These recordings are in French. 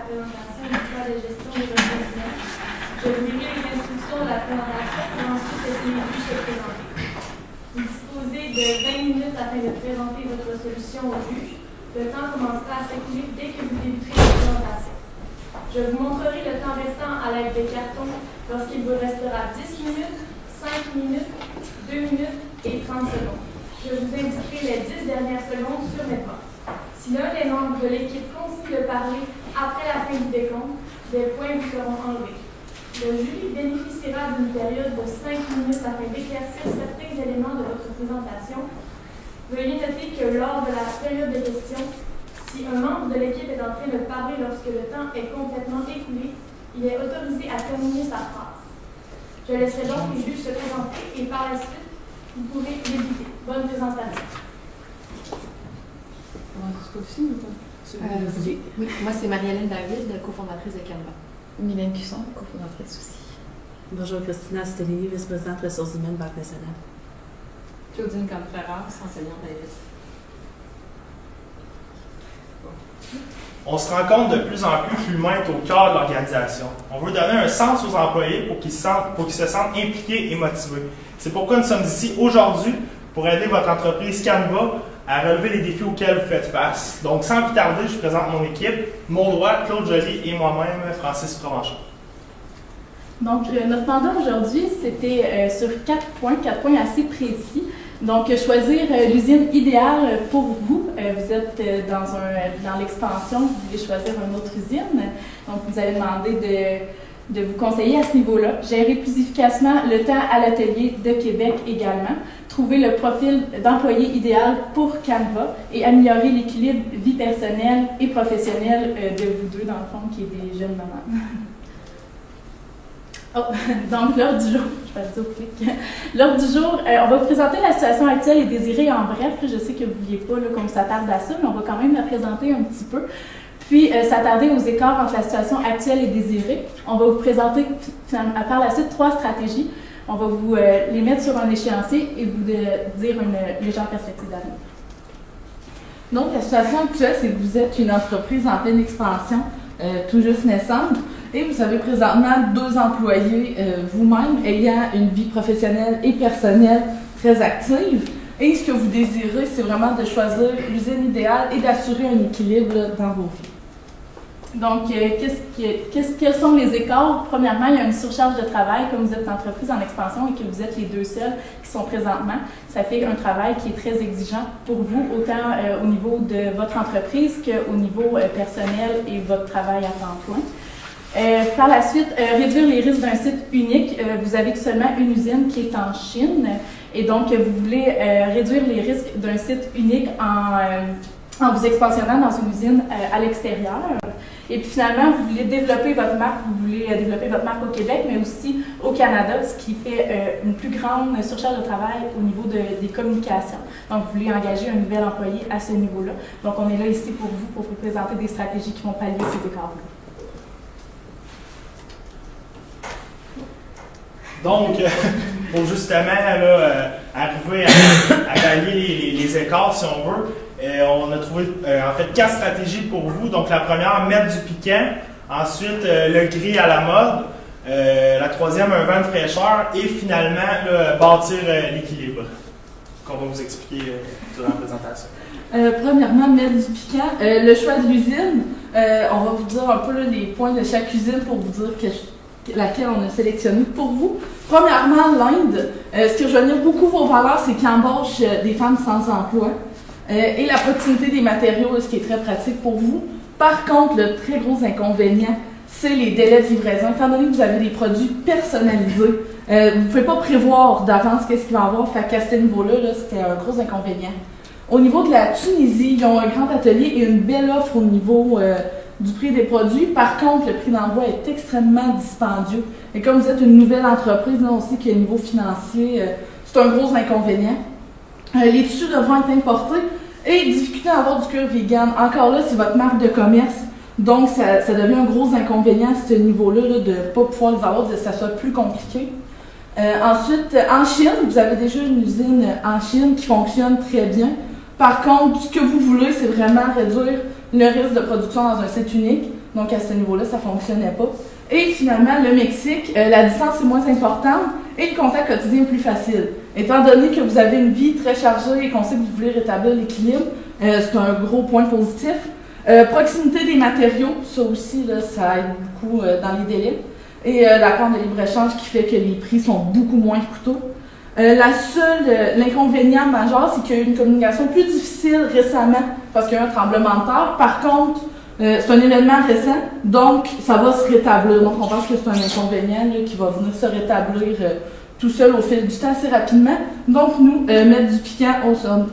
présentation du plan de gestion des ressources humaines. Je vous lirai les instructions de la présentation et ensuite laisser les fiches se présenter. Vous disposez de 20 minutes afin de présenter votre solution au juge. Le temps commencera à s'écouler dès que vous débuterez la présentation. Je vous montrerai le temps restant à l'aide des cartons lorsqu'il vous restera 10 minutes, 5 minutes, 2 minutes et 30 secondes. Je vous indiquerai les 10 dernières secondes sur mes portes. Si l'un des membres de l'équipe continue de parler après la fin du décompte, des points vous seront enlevés. Le jury bénéficiera d'une période de 5 minutes afin d'éclaircir certains éléments de votre présentation. Veuillez noter que lors de la période de questions, si un membre de l'équipe est en train de parler lorsque le temps est complètement écoulé, il est autorisé à terminer sa phrase. Je laisserai donc les juges se présenter et par la suite, vous pourrez débuter. Bonne présentation. Oui, moi c'est Marie-Hélène David, cofondatrice de Canva. Mylène Cusson, cofondatrice aussi. Bonjour, Christina Stellini, vice-présidente ressources humaines, Banque nationale. Claudine Contreras, enseignante à l'ESC. On se rend compte de plus en plus que l'humain est au cœur de l'organisation. On veut donner un sens aux employés pour qu'ils se sentent impliqués et motivés. C'est pourquoi nous sommes ici aujourd'hui pour aider votre entreprise Canva à relever les défis auxquels vous faites face. Donc, sans plus tarder, je présente mon équipe, Maud Roy, Claude Joly et moi-même, Francis Provenchon. Donc, notre mandat aujourd'hui, c'était sur 4 points assez précis. Donc, choisir l'usine idéale pour vous. Vous êtes dans l'expansion, vous voulez choisir une autre usine. Donc, vous allez demander de vous conseiller à ce niveau-là. Gérer plus efficacement le temps à l'atelier de Québec également. Trouver le profil d'employé idéal pour Canva et améliorer l'équilibre vie personnelle et professionnelle de vous deux, dans le fond, qui est des jeunes mamans. Oh, donc, l'heure du jour, je vais le dire au clic. L'heure du jour, on va vous présenter la situation actuelle et désirée en bref. Je sais que vous ne vouliez pas qu'on s'attarde à ça, mais on va quand même la présenter un petit peu. Puis, s'attarder aux écarts entre la situation actuelle et désirée. On va vous présenter par la suite 3 stratégies. On va vous les mettre sur un échéancier et vous dire une légère perspective d'avenir. Donc, la situation actuelle, c'est que vous êtes une entreprise en pleine expansion, tout juste naissante, et vous avez présentement 2 employés vous-même ayant une vie professionnelle et personnelle très active. Et ce que vous désirez, c'est vraiment de choisir l'usine idéale et d'assurer un équilibre dans vos vies. Donc, quels sont les écarts? Premièrement, il y a une surcharge de travail, comme vous êtes une entreprise en expansion et que vous êtes les 2 seuls qui sont présentement. Ça fait un travail qui est très exigeant pour vous, autant au niveau de votre entreprise qu'au niveau personnel et votre travail à temps plein. Par la suite, réduire les risques d'un site unique. Vous avez seulement une usine qui est en Chine et donc vous voulez réduire les risques d'un site unique en vous expansionnant dans une usine à l'extérieur. Et puis finalement, vous voulez développer votre marque, au Québec, mais aussi au Canada, ce qui fait une plus grande surcharge de travail au niveau des communications. Donc, vous voulez engager un nouvel employé à ce niveau-là. Donc, on est là ici pour vous présenter des stratégies qui vont pallier ces écarts-là. Donc, pour justement arriver à pallier les écarts, si on veut, on a trouvé en fait 4 stratégies pour vous. Donc, la première, mettre du piquant. Ensuite, le gris à la mode. La troisième, un vent de fraîcheur. Et finalement, bâtir l'équilibre, qu'on va vous expliquer durant la présentation. Premièrement, mettre du piquant. Le choix de l'usine, on va vous dire un peu les points de chaque usine pour vous dire laquelle on a sélectionné pour vous. Premièrement, l'Inde. Ce qui rejoignait beaucoup vos valeurs, c'est qu'ils embauchent des femmes sans emploi. Et la proximité des matériaux, ce qui est très pratique pour vous. Par contre, le très gros inconvénient, c'est les délais de livraison. Étant donné que vous avez des produits personnalisés, vous ne pouvez pas prévoir d'avance qu'est-ce qu'il va y avoir. Fait qu'à ce niveau-là, c'était un gros inconvénient. Au niveau de la Tunisie, ils ont un grand atelier et une belle offre au niveau du prix des produits. Par contre, le prix d'envoi est extrêmement dispendieux. Et comme vous êtes une nouvelle entreprise, là, on sait qu'au niveau financier, c'est un gros inconvénient. Les tissus devront être importés et difficulté à avoir du cuir vegan. Encore là, c'est votre marque de commerce. Donc, ça devient un gros inconvénient à ce niveau-là de ne pas pouvoir les avoir, que ça soit plus compliqué. Ensuite, en Chine, vous avez déjà une usine en Chine qui fonctionne très bien. Par contre, ce que vous voulez, c'est vraiment réduire le risque de production dans un site unique. Donc, à ce niveau-là, ça ne fonctionnait pas. Et finalement, le Mexique, la distance est moins importante et le contact quotidien est plus facile. Étant donné que vous avez une vie très chargée et qu'on sait que vous voulez rétablir l'équilibre, c'est un gros point positif. Proximité des matériaux, ça aussi, là, ça aide beaucoup dans les délais. Et l'accord de libre-échange qui fait que les prix sont beaucoup moins coûteux. L'inconvénient majeur, c'est qu'il y a eu une communication plus difficile récemment parce qu'il y a eu un tremblement de terre. Par contre, c'est un événement récent, donc ça va se rétablir. Donc on pense que c'est un inconvénient là, qui va venir se rétablir tout seul au fil du temps assez rapidement. Donc nous, mettre du piquant,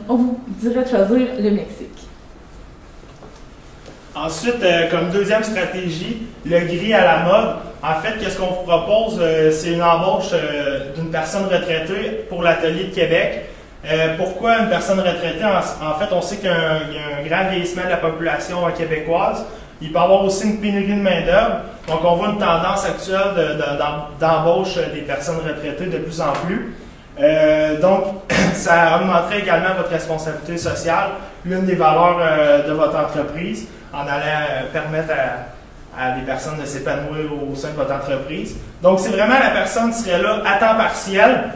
on vous dirait de choisir le Mexique. Ensuite, comme deuxième stratégie, le gris à la mode. En fait, qu'est-ce qu'on vous propose? C'est une embauche d'une personne retraitée pour l'Atelier de Québec. Pourquoi une personne retraitée? En fait, on sait qu'il y a un grand vieillissement de la population québécoise. Il peut y avoir aussi une pénurie de main-d'œuvre. Donc, on voit une tendance actuelle d'embauche des personnes retraitées de plus en plus. Donc, ça augmenterait également votre responsabilité sociale, l'une des valeurs de votre entreprise, en allant permettre à des personnes de s'épanouir au sein de votre entreprise. Donc, c'est vraiment la personne qui serait là à temps partiel.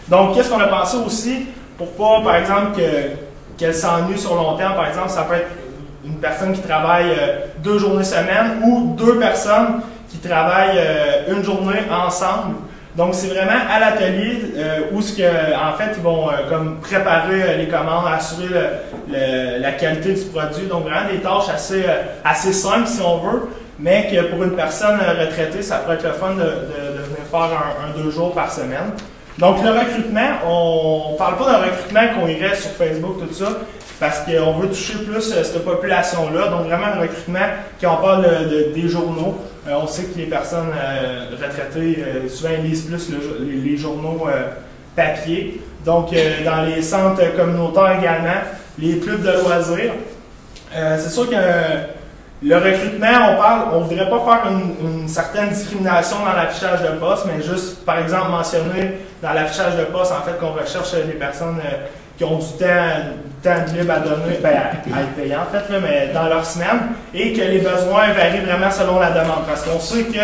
Donc, qu'est-ce qu'on a pensé aussi pour pas, par exemple, qu'elle s'ennuie sur long terme? Par exemple, ça peut être une personne qui travaille 2 journées semaine ou 2 personnes qui travaillent une journée ensemble. Donc, c'est vraiment à l'atelier où en fait, ils vont comme préparer les commandes, assurer la qualité du produit. Donc, vraiment des tâches assez simples, si on veut, mais que pour une personne retraitée, ça pourrait être le fun de venir faire un 2 jours par semaine. Donc, le recrutement, on ne parle pas d'un recrutement qu'on irait sur Facebook, tout ça, parce qu'on veut toucher plus cette population-là. Donc, vraiment un recrutement qui on parle des journaux. On sait que les personnes retraitées, souvent, ils lisent plus les journaux papier. Donc, dans les centres communautaires également, les clubs de loisirs. C'est sûr que le recrutement, on ne voudrait pas faire une certaine discrimination dans l'affichage de poste, mais juste, par exemple, mentionner dans l'affichage de poste, en fait, qu'on recherche des personnes qui ont du temps libre à donner, à être payés, en fait, là, mais dans leur semaine, et que les besoins varient vraiment selon la demande, parce qu'on sait que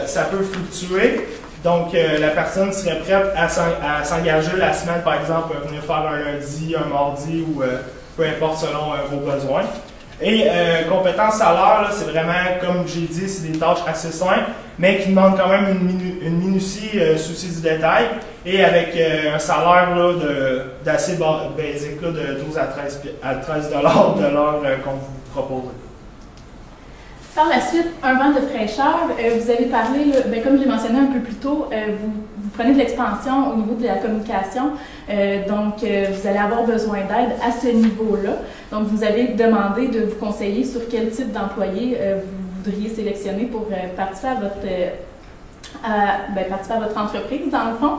ça peut fluctuer. Donc, la personne serait prête à s'engager la semaine, par exemple, venir faire un lundi, un mardi, ou peu importe selon vos besoins. Et compétences salaire, c'est vraiment, comme j'ai dit, c'est des tâches assez simples, mais qui demandent quand même une minutie, souci du détail, et avec un salaire d'assez basique, là, de 12 à 13 $ de l'heure qu'on vous propose. Par la suite, un vent de fraîcheur. Vous avez parlé, comme je l'ai mentionné un peu plus tôt, vous prenez de l'expansion au niveau de la communication. Donc, vous allez avoir besoin d'aide à ce niveau-là. Donc, vous avez demandé de vous conseiller sur quel type d'employé vous voudriez sélectionner pour participer à votre entreprise, dans le fond.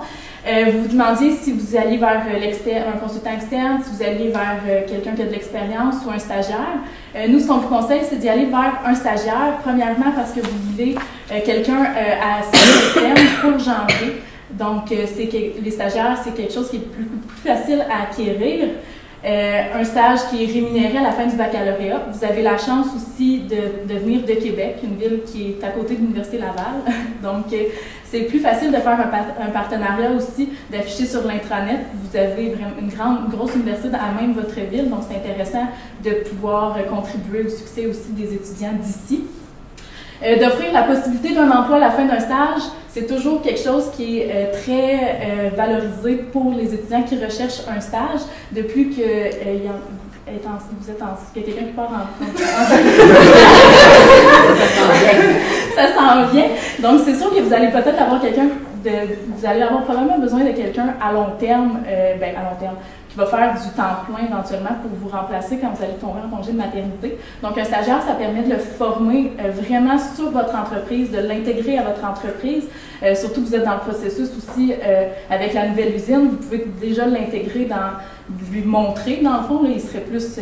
Vous vous demandiez si vous alliez vers un consultant externe, si vous alliez vers quelqu'un qui a de l'expérience ou un stagiaire. Nous, ce qu'on vous conseille, c'est d'y aller vers un stagiaire, premièrement parce que vous voulez quelqu'un à assez terme pour janvier. Donc, les stagiaires, c'est quelque chose qui est plus facile à acquérir. Un stage qui est rémunéré à la fin du baccalauréat. Vous avez la chance aussi de venir de Québec, une ville qui est à côté de l'Université Laval. Donc, c'est plus facile de faire un partenariat aussi, d'afficher sur l'intranet. Vous avez une grosse université à même votre ville, donc c'est intéressant de pouvoir contribuer au succès aussi des étudiants d'ici. D'offrir la possibilité d'un emploi à la fin d'un stage, c'est toujours quelque chose qui est très valorisé pour les étudiants qui recherchent un stage. Depuis que vous êtes qu'il y a quelqu'un qui part ça s'en vient. Donc, c'est sûr que vous allez peut-être avoir vous allez avoir probablement besoin de quelqu'un à long terme, qui va faire du temps plein éventuellement pour vous remplacer quand vous allez tomber en congé de maternité. Donc, un stagiaire, ça permet de le former vraiment sur votre entreprise, de l'intégrer à votre entreprise. Surtout que vous êtes dans le processus aussi avec la nouvelle usine, vous pouvez déjà l'intégrer lui montrer, dans le fond, là, il serait plus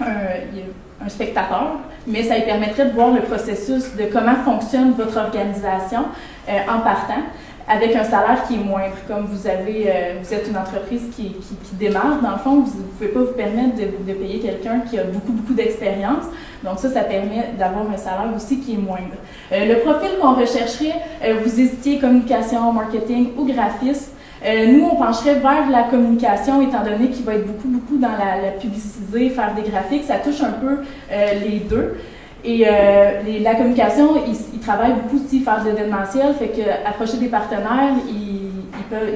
un spectateur, mais ça lui permettrait de voir le processus de comment fonctionne votre organisation en partant. avec un salaire qui est moindre. Comme vous êtes une entreprise qui démarre, dans le fond, vous ne pouvez pas vous permettre de payer quelqu'un qui a beaucoup d'expérience. Donc ça permet d'avoir un salaire aussi qui est moindre. Le profil qu'on rechercherait, vous hésitiez communication, marketing ou graphisme. Nous, on pencherait vers la communication, étant donné qu'il va être beaucoup dans la publicité, faire des graphiques. Ça touche un peu les deux. Et la communication, ils travaillent beaucoup aussi faire de l'événementiel, fait qu'approcher des partenaires, ils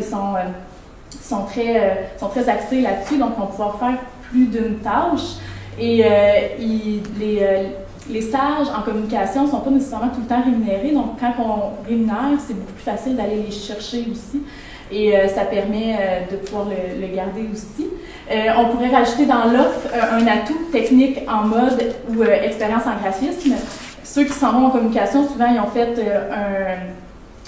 sont très axés là-dessus, donc on va pouvoir faire plus d'une tâche. Et les stages en communication ne sont pas nécessairement tout le temps rémunérés, donc quand on rémunère, c'est beaucoup plus facile d'aller les chercher aussi. Et ça permet de pouvoir le garder aussi. On pourrait rajouter dans l'offre un atout technique en mode ou expérience en graphisme. Ceux qui s'en vont en communication, souvent, ils ont fait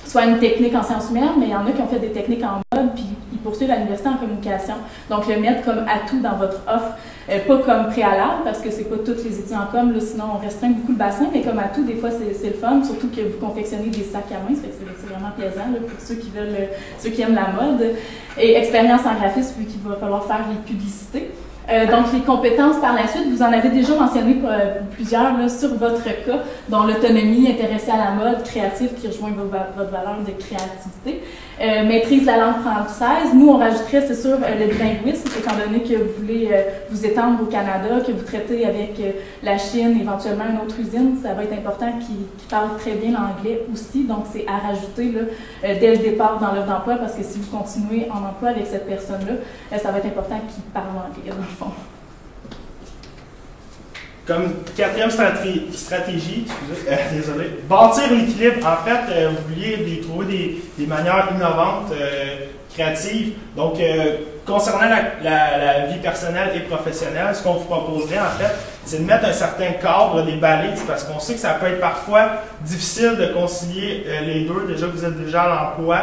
soit une technique en sciences humaines, mais il y en a qui ont fait des techniques en mode, puis ils poursuivent à l'université en communication. Donc, le mettre comme atout dans votre offre, pas comme préalable, parce que c'est pas toutes les études en com, là, sinon on restreint beaucoup le bassin, mais comme atout, des fois, c'est le fun, surtout que vous confectionnez des sacs à main, ça fait que c'est vraiment plaisant là, pour ceux qui aiment la mode. Et expérience en graphisme, vu qu'il va falloir faire les publicités. Donc, les compétences par la suite, vous en avez déjà mentionné plusieurs là, sur votre cas, dont l'autonomie, intéressée à la mode, créatif, qui rejoint votre valeur de créativité. Maîtrise de la langue française. Nous, on rajouterait, c'est sûr, le bilinguisme, étant donné que vous voulez vous étendre au Canada, que vous traitez avec la Chine, éventuellement une autre usine, ça va être important qu'ils parlent très bien l'anglais aussi. Donc, c'est à rajouter là, dès le départ dans l'offre d'emploi, parce que si vous continuez en emploi avec cette personne-là, ça va être important qu'ils parlent anglais, dans le fond. Comme quatrième stratégie, désolé, bâtir l'équilibre. En fait, vous vouliez trouver des manières innovantes, créatives. Donc, concernant la vie personnelle et professionnelle, ce qu'on vous proposerait, en fait, c'est de mettre un certain cadre, des balises, parce qu'on sait que ça peut être parfois difficile de concilier les deux. Déjà, vous êtes déjà à l'emploi.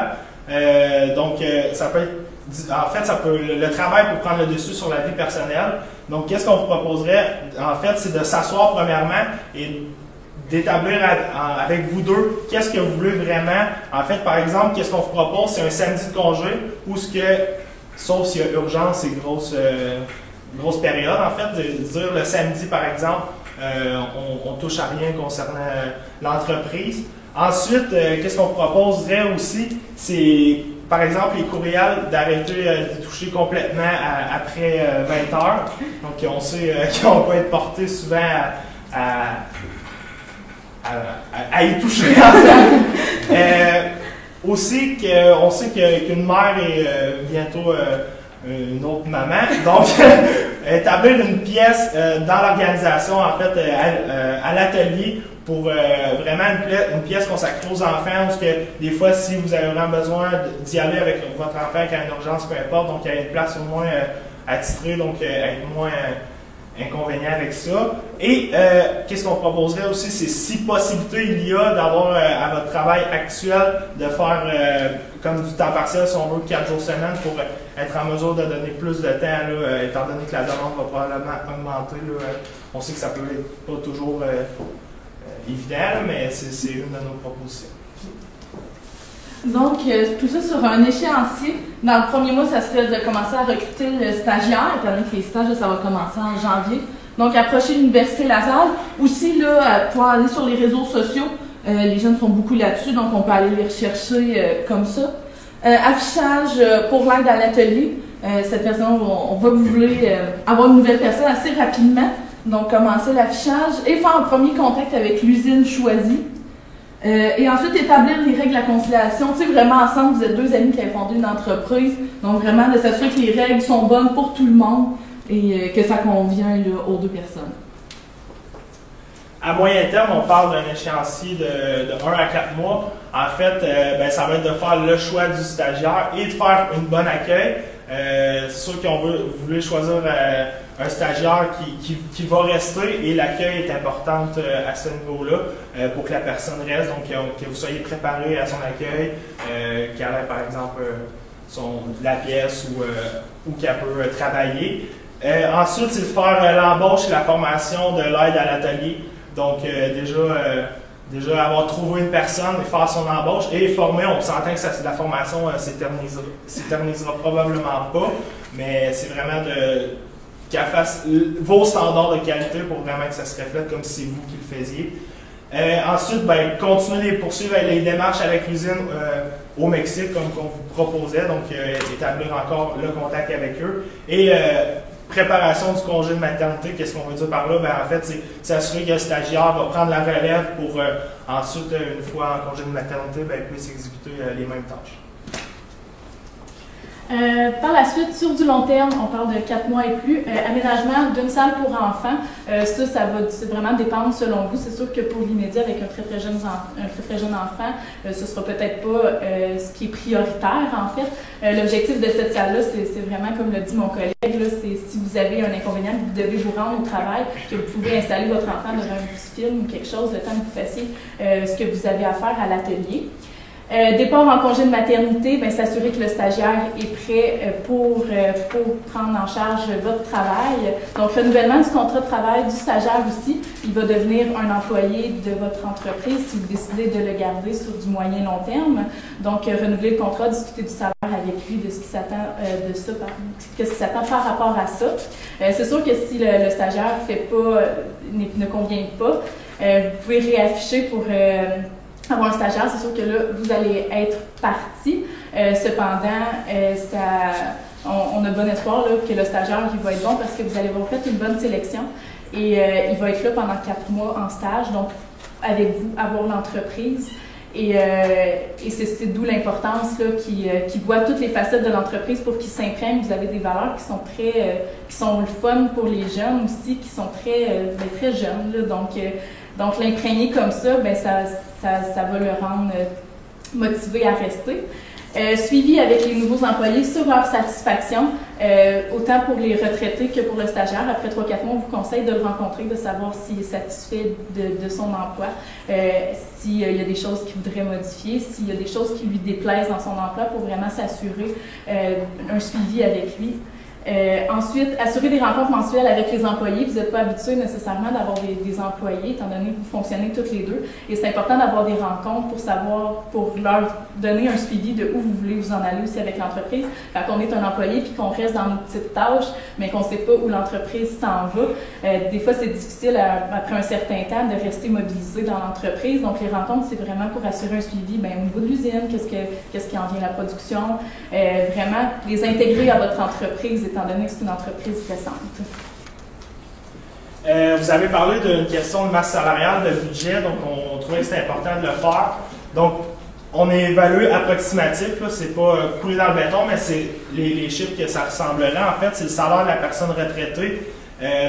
Donc, ça peut être en fait, le travail peut prendre le dessus sur la vie personnelle. Donc, qu'est-ce qu'on vous proposerait? En fait, c'est de s'asseoir premièrement et d'établir avec vous deux qu'est-ce que vous voulez vraiment. En fait, par exemple, qu'est-ce qu'on vous propose? C'est un samedi de congé ou sauf s'il y a urgence et grosse période, en fait, de dire le samedi, par exemple, on touche à rien concernant l'entreprise. Ensuite, qu'est-ce qu'on vous proposerait aussi? C'est par exemple, les courriels, d'arrêter d'y toucher complètement après 20 heures. Donc, on sait qu'on peut être porté souvent à y toucher. Aussi, on sait qu'une mère est bientôt une autre maman. Donc, établir une pièce dans l'organisation, en fait, à l'atelier, pour vraiment une pièce consacrée aux enfants, parce que des fois, si vous avez vraiment besoin d'y aller avec votre enfant qui a une urgence, peu importe, donc il y a une place au moins attitrée, donc être moins inconvénient avec ça. Et qu'est-ce qu'on proposerait aussi, c'est si possibilité il y a d'avoir à votre travail actuel de faire comme du temps partiel, si on veut, 4 jours semaine pour être en mesure de donner plus de temps, là, étant donné que la demande va probablement augmenter. Là, on sait que ça peut être pas toujours évident, mais c'est une de nos propositions. Donc, tout ça sur un échéancier. Dans le premier mois, ça serait de commencer à recruter le stagiaire, étant donné que les stages, ça va commencer en janvier. Donc, approcher l'Université Laval. Aussi, là, pour aller sur les réseaux sociaux, les jeunes sont beaucoup là-dessus, donc on peut aller les rechercher comme ça. Affichage pour l'aide à l'atelier. Cette personne, on va vous voulez avoir une nouvelle personne assez rapidement. Donc, commencer l'affichage et faire un premier contact avec l'usine choisie. Et ensuite, établir les règles de la conciliation. Tu sais, vraiment ensemble, vous êtes deux amis qui avaient fondé une entreprise. Donc, vraiment, de s'assurer que les règles sont bonnes pour tout le monde et que ça convient là, aux deux personnes. À moyen terme, on parle d'un échéancier de 1 à 4 mois. En fait, ça va être de faire le choix du stagiaire et de faire une bonne accueil. C'est sûr qu'on voulait choisir un stagiaire qui va rester et l'accueil est importante à ce niveau-là pour que la personne reste. Donc, que vous soyez préparé à son accueil, qu'elle ait par exemple la pièce ou qu'elle peut travailler. Ensuite, c'est de faire l'embauche et la formation de l'aide à l'atelier. Donc, déjà, déjà avoir trouvé une personne et faire son embauche et former. On s'entend que la formation s'éternisera probablement pas, mais c'est vraiment qu'elle fasse vos standards de qualité pour vraiment que ça se reflète comme si c'est vous qui le faisiez. Ensuite, continuer de poursuivre les démarches avec l'usine au Mexique, comme qu'on vous proposait, donc établir encore le contact avec eux. Et préparation du congé de maternité, qu'est-ce qu'on veut dire par là? En fait, c'est s'assurer que le stagiaire va prendre la relève pour ensuite, une fois en congé de maternité, puisse exécuter les mêmes tâches. Par la suite, sur du long terme, on parle de 4 mois et plus, aménagement d'une salle pour enfants, ça va vraiment dépendre selon vous. C'est sûr que pour l'immédiat, avec un très très jeune enfant, ce sera peut-être pas ce qui est prioritaire en fait. L'objectif de cette salle-là, c'est vraiment comme l'a dit mon collègue, c'est si vous avez un inconvénient, vous devez vous rendre au travail, que vous pouvez installer votre enfant devant un petit film ou quelque chose, le temps que vous fassiez ce que vous avez à faire à l'atelier. Départ en congé de maternité, s'assurer que le stagiaire est prêt pour prendre en charge votre travail. Donc, renouvellement du contrat de travail du stagiaire aussi. Il va devenir un employé de votre entreprise si vous décidez de le garder sur du moyen long terme. Donc, renouveler le contrat, discuter du salaire avec lui, de ce qui s'attend qu'est-ce qui s'attend par rapport à ça. C'est sûr que si le stagiaire ne convient pas, vous pouvez réafficher pour avoir un stagiaire, c'est sûr que là, vous allez être parti. Cependant, on a bon espoir là, que le stagiaire il va être bon parce que vous allez avoir fait une bonne sélection et il va être là pendant 4 mois en stage, donc avec vous, avoir l'entreprise. Et c'est d'où l'importance qu'il voit toutes les facettes de l'entreprise pour qu'il s'imprègne. Vous avez des valeurs qui sont le fun pour les jeunes aussi, qui sont très jeunes. Là, donc l'imprégner comme ça, ça va le rendre motivé à rester. Suivi avec les nouveaux employés sur leur satisfaction, autant pour les retraités que pour le stagiaire. Après 3-4 mois, on vous conseille de le rencontrer, de savoir s'il est satisfait de son emploi, s'il y a des choses qu'il voudrait modifier, s'il y a des choses qui lui déplaisent dans son emploi pour vraiment s'assurer un suivi avec lui. Ensuite, assurer des rencontres mensuelles avec les employés. Vous n'êtes pas habitué nécessairement d'avoir des employés, étant donné que vous fonctionnez toutes les deux. Et c'est important d'avoir des rencontres pour leur donner un suivi de où vous voulez vous en aller aussi avec l'entreprise. Quand on est un employé puis qu'on reste dans nos petites tâches, mais qu'on ne sait pas où l'entreprise s'en va, des fois c'est difficile après un certain temps de rester mobilisé dans l'entreprise. Donc les rencontres, c'est vraiment pour assurer un suivi au niveau de l'usine, qu'est-ce qui en vient de la production, vraiment les intégrer à votre entreprise, étant donné que c'est une entreprise récente. Vous avez parlé d'une question de masse salariale, de budget, donc on trouvait que c'était important de le faire. Donc, on est évalué approximatif, c'est pas coulé dans le béton, mais c'est les chiffres que ça ressemblerait. En fait, c'est le salaire de la personne retraitée.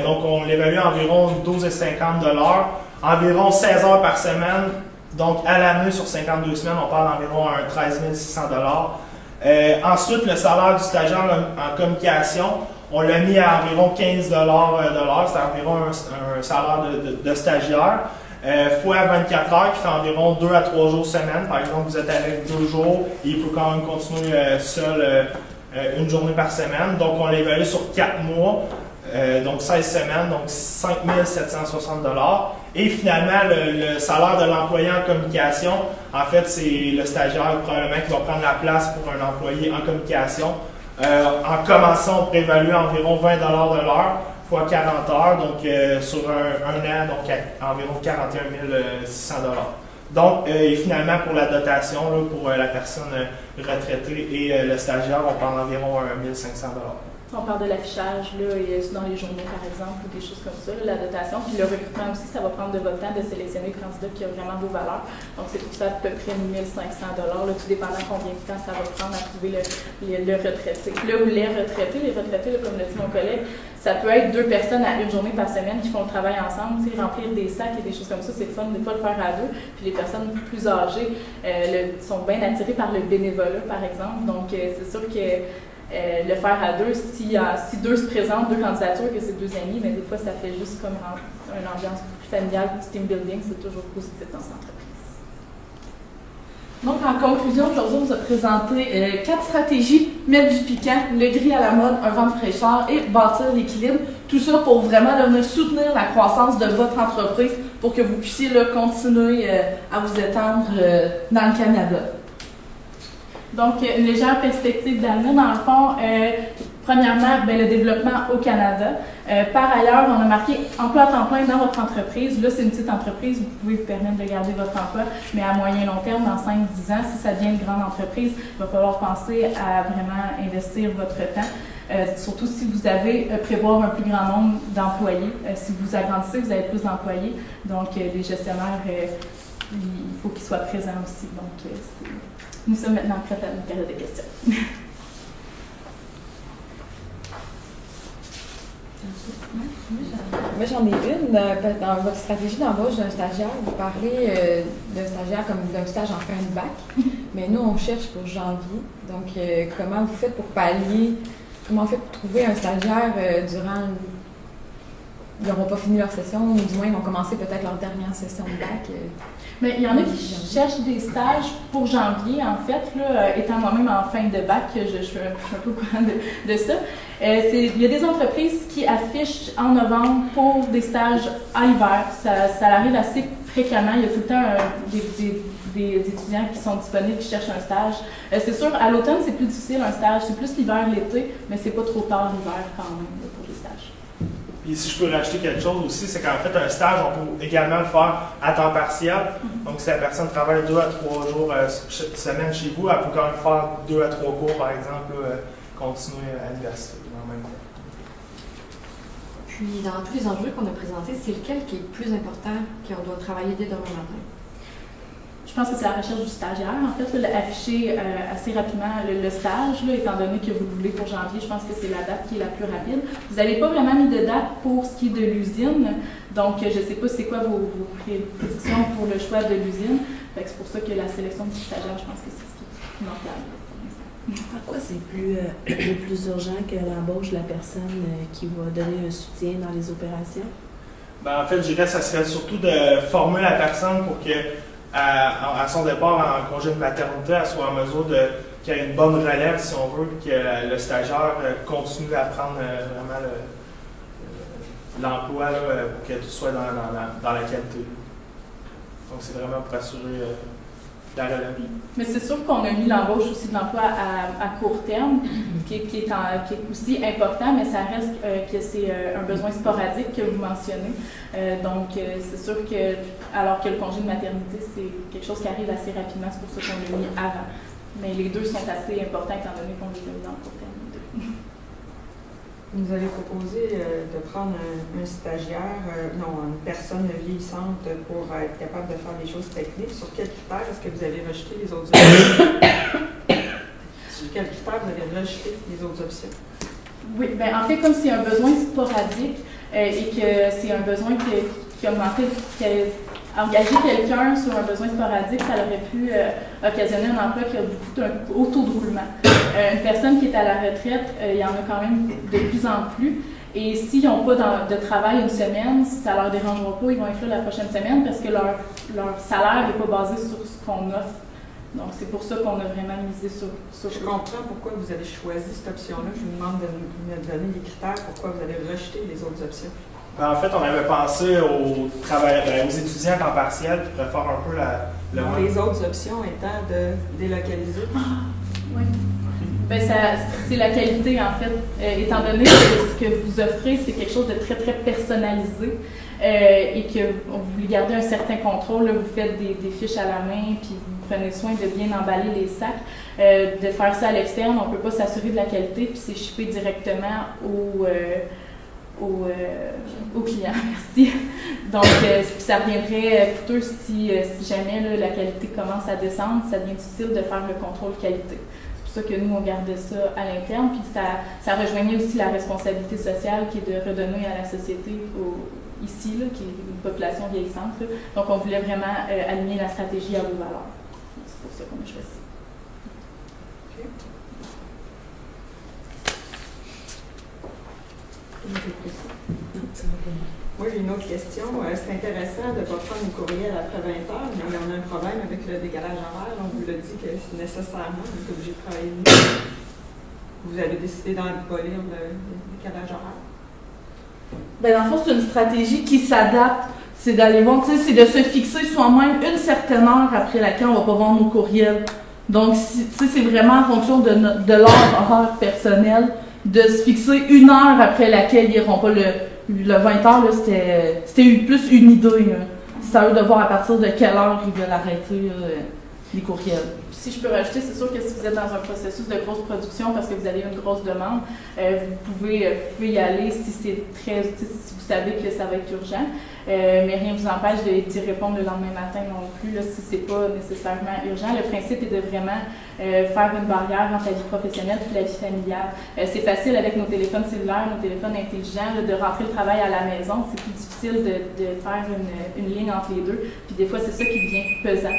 Donc, on l'évalue à environ 12,50 $, environ 16 heures par semaine. Donc, à l'année, sur 52 semaines, on parle d'environ 13 600 $. Ensuite, le salaire du stagiaire en communication, on l'a mis à environ 15 $, c'est environ un salaire de stagiaire, fois 24 heures, qui fait environ 2 à 3 jours semaine. Par exemple, vous êtes avec 2 jours, et il peut quand même continuer seul une journée par semaine. Donc, on l'évalue sur 4 mois, donc 16 semaines, donc 5 760 $. Et finalement, le salaire de l'employé en communication, en fait, c'est le stagiaire probablement qui va prendre la place pour un employé en communication. En commençant, on prévalue environ 20 $ de l'heure fois 40 heures, donc sur un an, donc à environ 41 600 $. Donc, et finalement, pour la dotation, là, pour la personne retraitée et le stagiaire, on parle d'environ 1 500 $. On parle de l'affichage dans les journaux, par exemple, ou des choses comme ça, la dotation. Puis le recrutement aussi, ça va prendre de votre temps de sélectionner le candidat qui a vraiment vos valeurs. Donc, c'est pour ça à peu près 1 500 $, tout dépendant combien de temps ça va prendre à trouver le retraité. Là où les retraités, comme l'a dit mon collègue, ça peut être 2 personnes à 1 journée par semaine qui font le travail ensemble, remplir des sacs et des choses comme ça, c'est fun des fois de faire à 2. Puis les personnes plus âgées sont bien attirées par le bénévolat, par exemple. Donc, c'est sûr que le faire à 2, si 2 se présentent, 2 candidatures, que c'est 2 amis, mais des fois, ça fait juste comme une ambiance plus familiale, du team building, c'est toujours positif dans cette entreprise. Donc, en conclusion, aujourd'hui, on vous a présenté 4 stratégies: mettre du piquant, le gris à la mode, un vent de fraîcheur et bâtir l'équilibre Tout ça pour vraiment là, venir soutenir la croissance de votre entreprise pour que vous puissiez là, continuer à vous étendre dans le Canada. Donc, une légère perspective d'avenir, dans le fond, premièrement, le développement au Canada. Par ailleurs, on a marqué emploi à temps plein dans votre entreprise. Là, c'est une petite entreprise, vous pouvez vous permettre de garder votre emploi, mais à moyen long terme, dans 5-10 ans, si ça devient une grande entreprise, il va falloir penser à vraiment investir votre temps. Surtout si vous avez prévoir un plus grand nombre d'employés. Si vous agrandissez, vous avez plus d'employés. Donc, les gestionnaires, il faut qu'ils soient présents aussi. Donc, nous sommes maintenant prêts à une période de questions. Moi, j'en ai une. Dans votre stratégie d'embauche d'un stagiaire, vous parlez d'un stagiaire comme d'un stage en fin de bac, mais nous, on cherche pour janvier. Donc, comment vous faites pour pallier, comment on fait pour trouver un stagiaire durant... Ils n'auront pas fini leur session, ou du moins, ils vont commencer peut-être leur dernière session de bac. Mais il y en a qui cherchent des stages pour janvier, en fait. Là, étant moi-même en fin de bac, je suis un peu au courant de ça. Il y a des entreprises qui affichent en novembre pour des stages à l'hiver. Ça arrive assez fréquemment. Il y a tout le temps des étudiants qui sont disponibles, qui cherchent un stage. C'est sûr, à l'automne, c'est plus difficile un stage. C'est plus l'hiver, l'été, mais c'est pas trop tard l'hiver quand même pour les stages. Puis si je peux rajouter quelque chose aussi, c'est qu'en fait, un stage, on peut également le faire à temps partiel. Donc, si la personne travaille 2 à 3 jours semaine chez vous, elle peut quand même faire 2 à 3 cours, par exemple, continuer à l'université en même temps. Puis, dans tous les enjeux qu'on a présentés, c'est lequel qui est le plus important qu'on doit travailler dès demain matin? Je pense que c'est la recherche du stagiaire. En fait, afficher assez rapidement le stage, là, étant donné que vous le voulez pour janvier, je pense que c'est la date qui est la plus rapide. Vous n'avez pas vraiment mis de date pour ce qui est de l'usine, donc je ne sais pas c'est quoi vos prédictions pour le choix de l'usine. C'est pour ça que la sélection du stagiaire, je pense que c'est ce qui est primordial pour l'instant. Pourquoi c'est plus urgent que l'embauche de la personne qui va donner un soutien dans les opérations? Ben, en fait, je dirais que ça serait surtout de former la personne pour que à son départ en congé de maternité, elle soit en mesure qu'il y ait une bonne relève, si on veut, que le stagiaire continue à prendre vraiment l'emploi pour que tout soit dans la qualité. Donc, c'est vraiment pour assurer la relève. Mais c'est sûr qu'on a mis l'embauche aussi de l'emploi à court terme, qui est aussi important, mais ça reste que c'est un besoin sporadique que vous mentionnez. Donc, c'est sûr que, alors que le congé de maternité, c'est quelque chose qui arrive assez rapidement, c'est pour ça qu'on l'a mis avant. Mais les deux sont assez importants étant donné qu'on les a mis dans le court terme. Vous avez proposé de prendre un stagiaire, une personne vieillissante pour être capable de faire des choses techniques. Sur quels critères est-ce que vous avez rejeté les autres options? Sur quels critères vous avez rejeté les autres options? Oui, bien en fait, comme c'est un besoin sporadique et que c'est un besoin qui a augmenté, engager quelqu'un sur un besoin sporadique, ça aurait pu occasionner un emploi qui a beaucoup d'un haut taux de roulement. Une personne qui est à la retraite, il y en a quand même de plus en plus. Et s'ils n'ont pas de travail une semaine, ça ne leur dérangera pas, ils vont être là la prochaine semaine parce que leur salaire n'est pas basé sur ce qu'on offre. Donc, c'est pour ça qu'on a vraiment misé sur Je comprends pourquoi vous avez choisi cette option-là. Je vous demande de me donner les critères, pourquoi vous avez rejeté les autres options. En fait, on avait pensé aux étudiants en partiel qui préfèrent un peu les autres options étant de délocaliser. Oui. Ben c'est la qualité, en fait. Étant donné que ce que vous offrez, c'est quelque chose de très, très personnalisé et que vous voulez garder un certain contrôle, là, vous faites des fiches à la main, puis vous prenez soin de bien emballer les sacs. De faire ça à l'externe, on ne peut pas s'assurer de la qualité, puis c'est shippé directement au client, merci. Donc, ça reviendrait coûteux si jamais là, la qualité commence à descendre, ça devient difficile de faire le contrôle qualité. C'est pour ça que nous, on gardait ça à l'interne, puis ça rejoignait aussi la responsabilité sociale qui est de redonner à la société ici, là, qui est une population vieillissante. Là. Donc, on voulait vraiment aligner la stratégie à vos valeurs. C'est pour ça qu'on a choisi. Moi, j'ai une autre question. C'est intéressant de ne pas prendre une courriel après 20 heures, mais on a un problème avec le décalage horaire. On vous l'a dit que c'est nécessairement, on est obligé de travailler de nuit. Vous avez décidé d'abolir le décalage horaire. Ben, dans le fond, c'est une stratégie qui s'adapte. C'est d'aller voir, tu sais, c'est de se fixer soi-même une certaine heure après laquelle on va pas voir nos courriels. Donc, tu sais, c'est vraiment en fonction de leur horaire personnel, de se fixer une heure après laquelle ils n'iront pas le 20h, là, c'était plus une idée. Là. C'est à eux de voir à partir de quelle heure ils veulent arrêter les courriels. Si je peux rajouter, c'est sûr que si vous êtes dans un processus de grosse production parce que vous avez une grosse demande, vous pouvez y aller si si vous savez que ça va être urgent, mais rien ne vous empêche d'y répondre le lendemain matin non plus là, si c'est pas nécessairement urgent. Le principe est de vraiment faire une barrière entre la vie professionnelle et la vie familiale. C'est facile avec nos téléphones cellulaires, nos téléphones intelligents, là, de rentrer le travail à la maison. C'est plus difficile de faire une ligne entre les deux. Puis des fois, c'est ça qui devient pesant.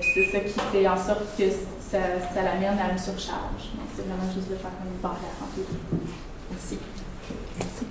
Puis c'est ça qui fait en sorte que ça l'amène à une surcharge. Donc, c'est vraiment juste de faire une barrière entre les deux. Merci. Merci.